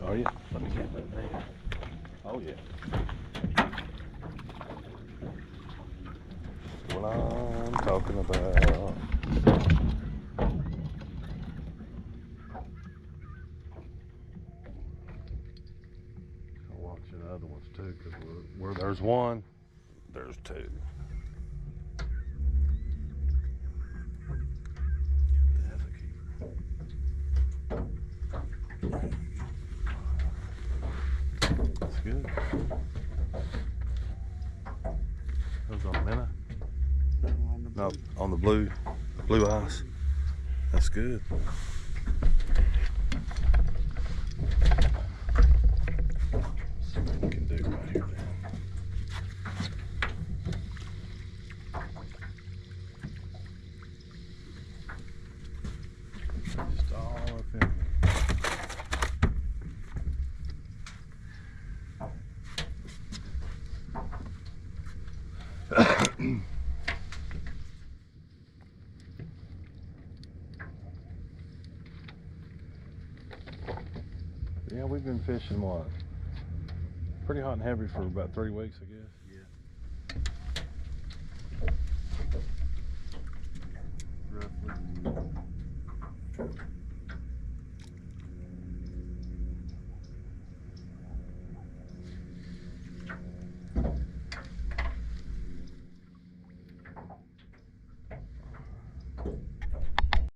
Are you? Let me get that there. Oh yeah. What I'm talking about. I'll watch the other ones too, because where there's one, there's two. That's a keeper. That's good. Those on the minnow? No, on the blue ice. That's good. See what we can do right here then. Just all up in here. Yeah, we've been fishing what? Pretty hot and heavy for about 3 weeks, I guess. Yeah. Roughly.